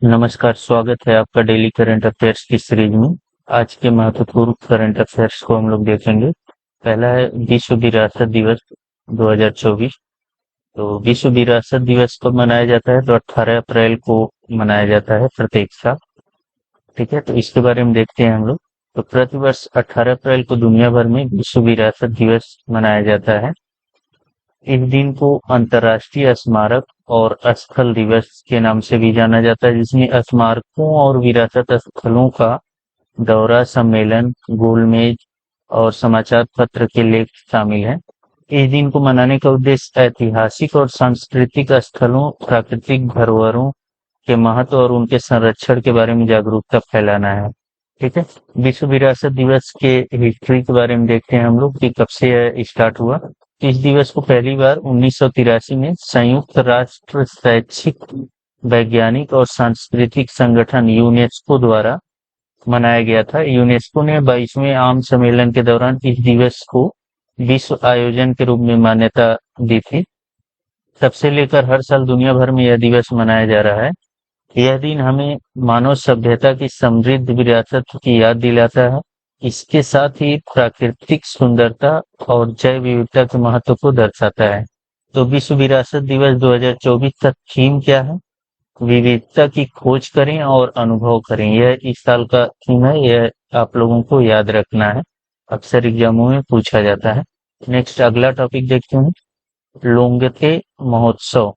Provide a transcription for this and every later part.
नमस्कार, स्वागत है आपका डेली करंट अफेयर्स की सीरीज में। आज के महत्वपूर्ण करंट अफेयर्स को हम लोग देखेंगे। पहला है विश्व विरासत दिवस 2024। तो विश्व विरासत दिवस कब मनाया जाता है? तो 18 अप्रैल को मनाया जाता है प्रत्येक साल। ठीक है, तो इसके बारे में देखते हैं हम लोग। तो प्रतिवर्ष 18 अप्रैल को दुनिया भर में विश्व विरासत दिवस मनाया जाता है। इस दिन को अंतर्राष्ट्रीय स्मारक और स्थल दिवस के नाम से भी जाना जाता है, जिसमें स्मारकों और विरासत स्थलों का दौरा, सम्मेलन, गोलमेज और समाचार पत्र के लेख शामिल हैं। इस दिन को मनाने का उद्देश्य ऐतिहासिक और सांस्कृतिक स्थलों, प्राकृतिक धरोहरों के महत्व और उनके संरक्षण के बारे में जागरूकता फैलाना है। ठीक है, विश्व विरासत दिवस के हिस्ट्री के बारे में देखते हैं हम लोग कि कब से स्टार्ट हुआ। इस दिवस को पहली बार 1983 में संयुक्त राष्ट्र शैक्षिक, वैज्ञानिक और सांस्कृतिक संगठन यूनेस्को द्वारा मनाया गया था। यूनेस्को ने 22वें आम सम्मेलन के दौरान इस दिवस को विश्व आयोजन के रूप में मान्यता दी थी। तब से लेकर हर साल दुनिया भर में यह दिवस मनाया जा रहा है। यह दिन हमें मानव सभ्यता की समृद्ध विरासत की याद दिलाता है। इसके साथ ही प्राकृतिक सुंदरता और जैव विविधता के महत्व को दर्शाता है। तो विश्व विरासत दिवस 2024 का थीम क्या है? विविधता की खोज करें और अनुभव करें। यह इस साल का थीम है, यह आप लोगों को याद रखना है, अक्सर एग्जामों में पूछा जाता है। नेक्स्ट अगला टॉपिक देखते हैं, लोंगते महोत्सव।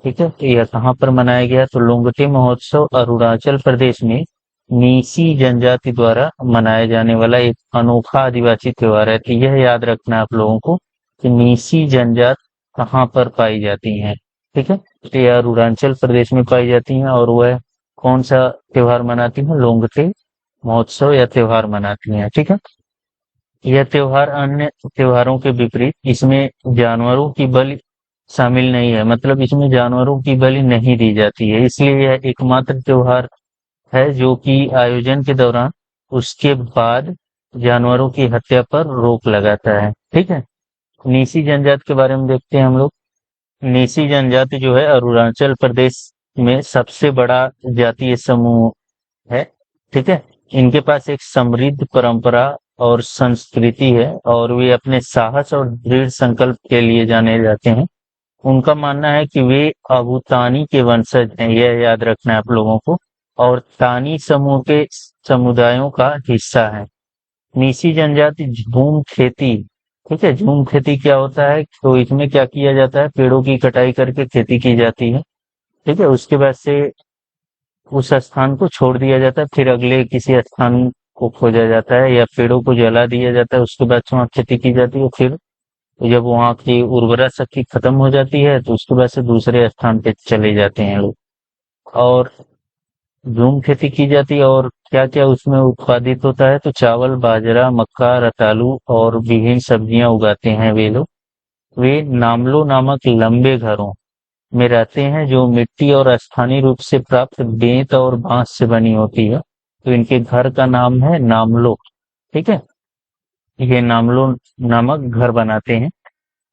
ठीक है, तो यह कहाँ पर मनाया गया? तो लोंगते महोत्सव अरुणाचल प्रदेश में नीसी जनजाति द्वारा मनाया जाने वाला एक अनोखा आदिवासी त्योहार है। तो यह याद रखना आप लोगों को कि नीसी जनजात कहाँ पर पाई जाती हैं। ठीक है, तो यह अरुणाचल प्रदेश में पाई जाती हैं और वह कौन सा त्योहार मनाती हैं? लोंगते महोत्सव या त्योहार मनाती हैं। ठीक है, यह त्योहार अन्य त्योहारों के विपरीत इसमें जानवरों की बलि शामिल नहीं है, मतलब इसमें जानवरों की बलि नहीं दी जाती है। इसलिए यह एकमात्र त्योहार है जो कि आयोजन के दौरान उसके बाद जानवरों की हत्या पर रोक लगाता है। ठीक है, नीसी जनजाति के बारे में देखते हैं हम लोग। नीसी जनजाति जो है अरुणाचल प्रदेश में सबसे बड़ा जातीय समूह है। ठीक है, इनके पास एक समृद्ध परंपरा और संस्कृति है और वे अपने साहस और दृढ़ संकल्प के लिए जाने जाते हैं। उनका मानना है कि वे अबूतानी के वंशज हैं, यह याद रखना है आप लोगों को, और तानी समूह के समुदायों का हिस्सा है। नीसी जनजाति झूम खेती। ठीक है, झूम खेती क्या होता है? तो इसमें क्या किया जाता है? पेड़ों की कटाई करके खेती की जाती है। ठीक है, उसके बाद से उस स्थान को छोड़ दिया जाता है, फिर अगले किसी स्थान को खोजा जाता है या पेड़ों को जला दिया जाता है। उसके बाद से वहाँ खेती की जाती है। फिर जब वहाँ की उर्वरा शक्ति खत्म हो जाती है तो उसके बाद से दूसरे स्थान पे चले जाते हैं लोग और झूम खेती की जाती है। और क्या क्या उसमें उत्पादित होता है? तो चावल, बाजरा, मक्का, रतालू और विभिन्न सब्जियां उगाते हैं वे लोग। वे नामलो नामक लंबे घरों में रहते हैं जो मिट्टी और स्थानीय रूप से प्राप्त बेंत और बांस से बनी होती है। तो इनके घर का नाम है नामलो। ठीक है, ये नामलो नामक घर बनाते हैं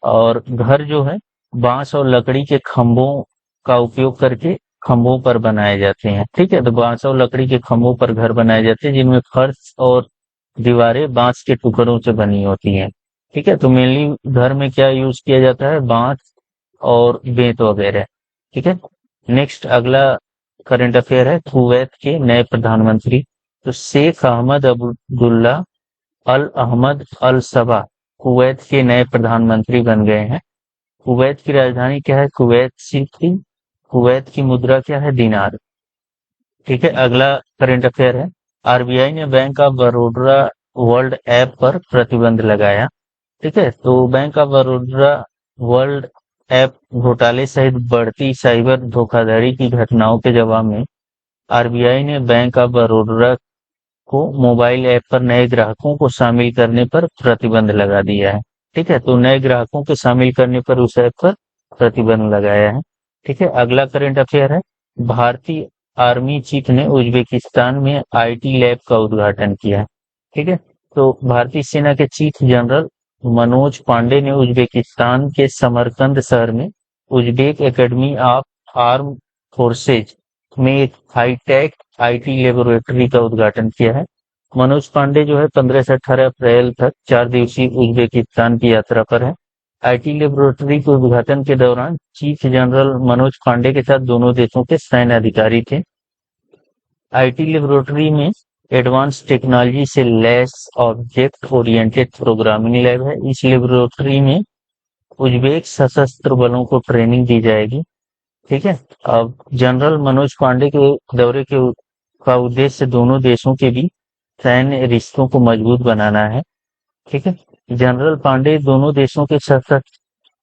और घर जो है बांस और लकड़ी के खंभों का उपयोग करके खंभों पर बनाए जाते हैं। ठीक है, तो बांस और लकड़ी के खंभों पर घर बनाए जाते हैं जिनमें फर्श और दीवारें बांस के टुकड़ों से बनी होती हैं। ठीक है, तो मेनली घर में क्या यूज किया जाता है? बांस और बेंत वगैरह। ठीक है, नेक्स्ट अगला करंट अफेयर है कुवैत के नए प्रधानमंत्री। तो शेख अहमद अब्दुल्ला अल अहमद अल सबा कुवैत के नए प्रधानमंत्री बन गए हैं। कुवैत की राजधानी क्या है? Kuwait city. कुवैत की मुद्रा क्या है? दिनार। ठीक है, अगला करंट अफेयर है, आरबीआई ने bank of Baroda world app पर प्रतिबंध लगाया। ठीक है, तो bank of Baroda world app घोटाले सहित बढ़ती साइबर धोखाधड़ी की घटनाओं के जवाब में आरबीआई ने बैंक ऑफ बड़ौदा को मोबाइल ऐप पर नए ग्राहकों को शामिल करने पर प्रतिबंध लगा दिया है। ठीक है, तो नए ग्राहकों के शामिल करने पर उस ऐप पर प्रतिबंध लगाया है। ठीक है, अगला करंट अफेयर है, भारतीय आर्मी चीफ ने उज्बेकिस्तान में आईटी लैब का उद्घाटन किया। ठीक है, तो भारतीय सेना के चीफ जनरल मनोज पांडे ने उज्बेकिस्तान के समरकंद शहर में Uzbek academy of arm forces में एक हाईटेक आईटी लेबोरेटरी का उद्घाटन किया है। मनोज पांडे जो है 15 से 18 अप्रैल तक 4 दिवसीय उज्बेकिस्तान की यात्रा पर है। आईटी लेबोरेटरी के उद्घाटन के दौरान चीफ जनरल मनोज पांडे के साथ दोनों देशों के सैन्य अधिकारी थे। आईटी लेबोरेटरी में एडवांस टेक्नोलॉजी से lace object oriented programming lab है। इस लेबोरेटरी में उज्बेक सशस्त्र बलों को ट्रेनिंग दी जाएगी। ठीक है। अब जनरल मनोज पांडे के दौरे का उद्देश्य दोनों देशों के बीच सैन्य रिश्तों को मजबूत बनाना है। ठीक है। जनरल पांडे दोनों देशों के सशस्त्र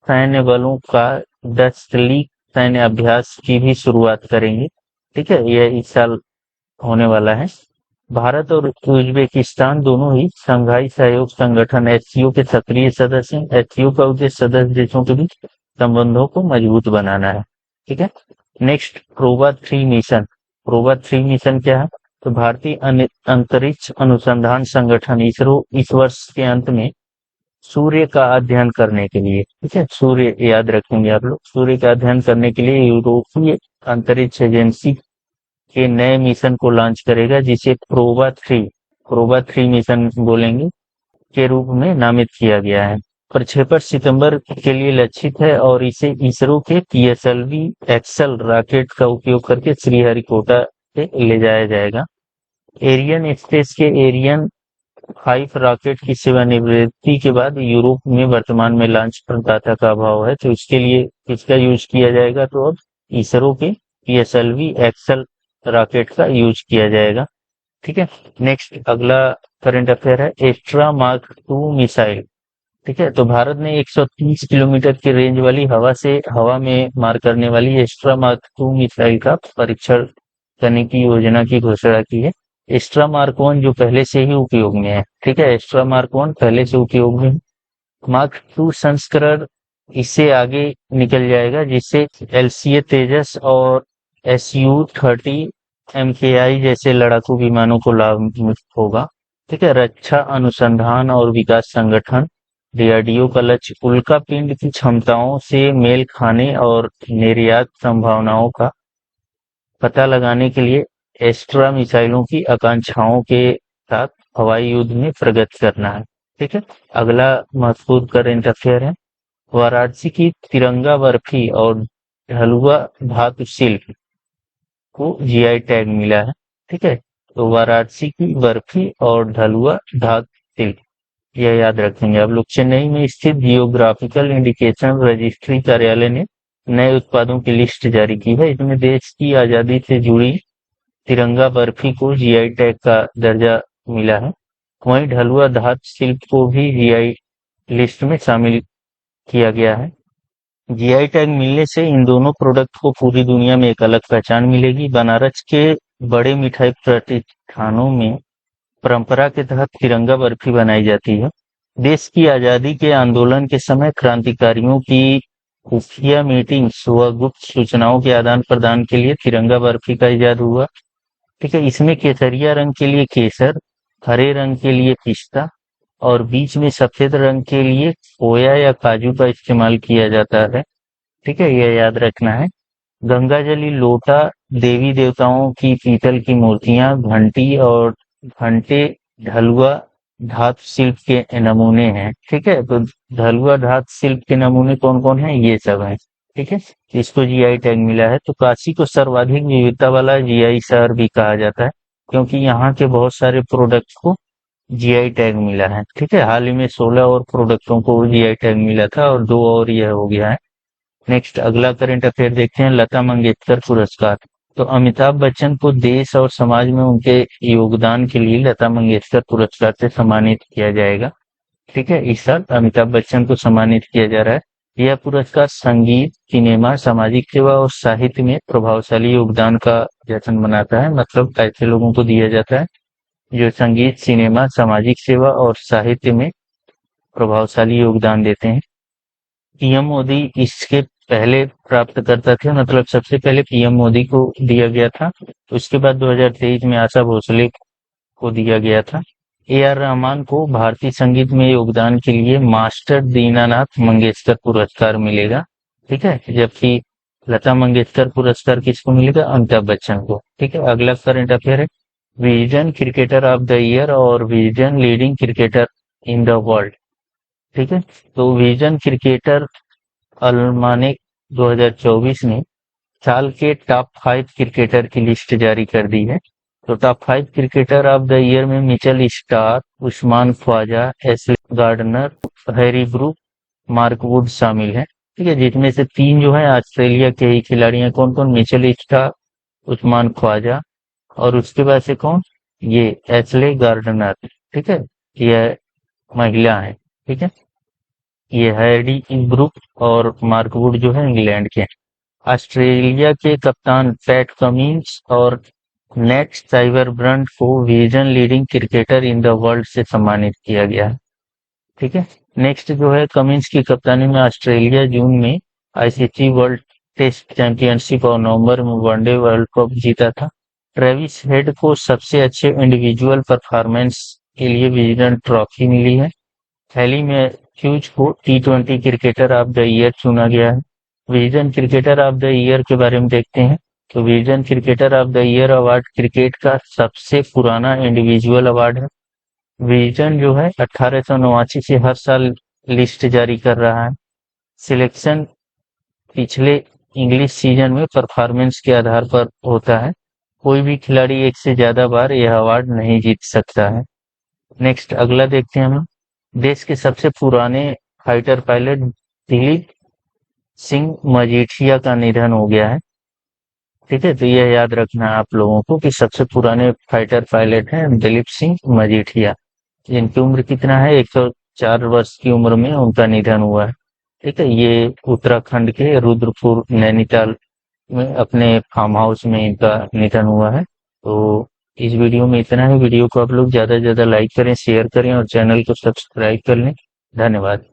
सैन्य बलों का 10वीं सैन्य अभ्यास की भी शुरुआत करेंगे। ठीक है, यह इस साल होने वाला है। भारत और उज्बेकिस्तान दोनों ही शंघाई सहयोग संगठन एससीओ के सक्रिय सदस्य हैं। एससीओ का उद्देश्य सदस्य देशों के बीच संबंधों को मजबूत बनाना है। ठीक है। Next, PROBA 3 mission. PROBA 3 mission क्या है? तो भारतीय अंतरिक्ष अनुसंधान संगठन इसरो इस वर्ष के अंत में सूर्य का अध्ययन करने के लिए, ठीक है, सूर्य याद रखेंगे आप लोग, सूर्य का अध्ययन करने के लिए यूरोपीय अंतरिक्ष एजेंसी के नए मिशन को लॉन्च करेगा, जिसे प्रोबा 3 मिशन बोलेंगे के रूप में नामित किया गया है। प्रक्षेपण सितंबर के लिए लक्षित है और इसे इसरो के पीएसएलवी एक्सल रॉकेट का उपयोग करके श्रीहरिकोटा से ले जाया जाएगा। एरियन स्पेस के एरियन 5 रॉकेट की सेवानिवृत्ति के बाद यूरोप में वर्तमान में लॉन्च प्रदाता का अभाव है, तो इसके लिए किसका यूज किया जाएगा? तो अब इसरो के पीएसएलवी एक्सल रॉकेट का यूज किया जाएगा। ठीक है। नेक्स्ट, अगला करंट अफेयर है एस्ट्रा मार्क 2 मिसाइल। ठीक है, तो भारत ने 130 किलोमीटर की रेंज वाली हवा में मार करने वाली एस्ट्रा मार्क 2 मिसाइल का परीक्षण करने की योजना की घोषणा की है। एस्ट्रा मार्क 1 जो पहले से ही उपयोग में है। ठीक है, एस्ट्रा मार्क 1 पहले से उपयोग में है। मार्क 2 संस्करण इससे आगे निकल जाएगा, जिससे एलसीए तेजस और SU-30 MKI जैसे लड़ाकू विमानों को लाभ होगा। ठीक है। रक्षा अनुसंधान और विकास संगठन डीआरडीओ का लक्ष्य उल्का पिंड की क्षमताओं से मेल खाने और निर्यात संभावनाओं का पता लगाने के लिए एस्ट्रा मिसाइलों की आकांक्षाओं के साथ हवाई युद्ध में प्रगति करना है। ठीक है। अगला महत्वपूर्ण करंट अफेयर है वाराणसी की तिरंगा बर्फी और ढलुआ धातु शिल्प को जीआई टैग मिला है। ठीक है, तो वाराणसी की बर्फी और ढलुआ धातु शिल्प, यह याद रखेंगे आप लोग। चेन्नई में स्थित जियोग्राफिकल इंडिकेशन रजिस्ट्री कार्यालय ने नए उत्पादों की लिस्ट जारी की है। इसमें देश की आजादी से जुड़ी तिरंगा बर्फी को जीआई टैग का दर्जा मिला है। वहीं ढलुआ धातु शिल्प को भी जीआई लिस्ट में शामिल किया गया है। जीआई टैग मिलने से इन दोनों प्रोडक्ट को पूरी दुनिया में एक अलग पहचान मिलेगी। बनारस के बड़े मिठाई प्रतिष्ठानों में परंपरा के तहत तिरंगा बर्फी बनाई जाती है। देश की आजादी के आंदोलन के समय क्रांतिकारियों की खुफिया मीटिंग्स व गुप्त सूचनाओं के आदान प्रदान के लिए तिरंगा बर्फी का इजाद हुआ। ठीक है, इसमें केसरिया रंग के लिए केसर, हरे रंग के लिए पिस्ता और बीच में सफेद रंग के लिए खोया या काजू का इस्तेमाल किया जाता है। ठीक है, यह याद रखना है। गंगाजली लोटा, देवी देवताओं की पीतल की मूर्तियां, घंटी और घंटे ढलुआ धातु शिल्प के नमूने हैं। ठीक है, तो ढलुआ धातु शिल्प के नमूने कौन कौन है? ये सब है। ठीक है, इसको जीआई टैग मिला है। तो काशी को सर्वाधिक विविधता वाला जीआई शहर भी कहा जाता है, क्योंकि यहाँ के बहुत सारे प्रोडक्ट्स को जीआई टैग मिला है। ठीक है, हाल ही में 16 और प्रोडक्टों को जीआई टैग मिला था और 2 और यह हो गया है। नेक्स्ट, अगला करंट अफेयर देखते हैं लता मंगेशकर पुरस्कार। तो अमिताभ बच्चन को देश और समाज में उनके योगदान के लिए लता मंगेशकर पुरस्कार से सम्मानित किया जाएगा। ठीक है, इस साल अमिताभ बच्चन को सम्मानित किया जा रहा है। यह पुरस्कार संगीत, सिनेमा, सामाजिक सेवा और साहित्य में प्रभावशाली योगदान का जश्न मनाता है। मतलब ऐसे लोगों को दिया जाता है जो संगीत, सिनेमा, सामाजिक सेवा और साहित्य में प्रभावशाली योगदान देते हैं। पीएम मोदी इसके पहले प्राप्त करता थे, मतलब सबसे पहले पीएम मोदी को दिया गया था। उसके बाद 2023 में आशा भोसले को दिया गया था। AR रहमान को भारतीय संगीत में योगदान के लिए मास्टर दीनानाथ मंगेशकर पुरस्कार मिलेगा। ठीक है, जबकि लता मंगेशकर पुरस्कार किसको मिलेगा? अमिताभ बच्चन को। ठीक है, अगला करंट अफेयर है Wisden cricketer of the year और Wisden leading cricketer in the world. ठीक है, तो विजन क्रिकेटर अलमानेक 2024 ने साल के टॉप 5 क्रिकेटर की लिस्ट जारी कर दी है। तो top 5 cricketer of the year में Mitchell Starc, Usman Khawaja, Ashleigh Gardner, Harry Brook, Mark Wood शामिल है। ठीक है, जिसमें से 3 जो है ऑस्ट्रेलिया के ही खिलाड़ी हैं। कौन कौन? मिचेल स्टार्क, उस्मान ख्वाजा, और उसके बाद से कौन? ये एशले गार्डनर। ठीक है, यह महिला है। ठीक है, ये हैरी ब्रूक और मार्क वुड जो है इंग्लैंड के हैं। ऑस्ट्रेलिया के कप्तान पैट कमिंस और नेट साइबरब्रंट को vision leading cricketer in the world से सम्मानित किया गया है। ठीक है, नेक्स्ट जो है कमिंस की कप्तानी में ऑस्ट्रेलिया जून में आईसीसी वर्ल्ड टेस्ट चैंपियनशिप और नवंबर में वनडे वर्ल्ड कप जीता था। ट्रेविस हेड को सबसे अच्छे इंडिविजुअल परफॉर्मेंस के लिए विजन ट्रॉफी मिली है। हाल ही में ह्यूज को टी20 क्रिकेटर ऑफ द ईयर चुना गया है। Wisden cricketer of the year के बारे में देखते हैं। तो vision cricketer of the year award cricket का सबसे पुराना इंडिविजुअल अवार्ड है। विजन जो है 1889 से हर साल लिस्ट जारी कर रहा है। सिलेक्शन पिछले इंग्लिश सीजन में परफॉर्मेंस के आधार पर होता है। कोई भी खिलाड़ी एक से ज्यादा बार यह अवार्ड नहीं जीत सकता है। नेक्स्ट अगला देखते हैं हम। देश के सबसे पुराने फाइटर पायलट दिलीप सिंह मजीठिया का निधन हो गया है। ठीक है, तो यह याद रखना है आप लोगों को कि सबसे पुराने फाइटर पायलट हैं दिलीप सिंह मजीठिया, जिनकी उम्र कितना है? 104 वर्ष की उम्र में उनका निधन हुआ है। ठीक है, ये उत्तराखंड के रुद्रपुर नैनीताल में अपने फार्म हाउस में इनका निधन हुआ है। तो इस वीडियो में इतना है। वीडियो को आप लोग ज्यादा से ज्यादा लाइक करें, शेयर करें और चैनल को सब्सक्राइब कर लें। धन्यवाद।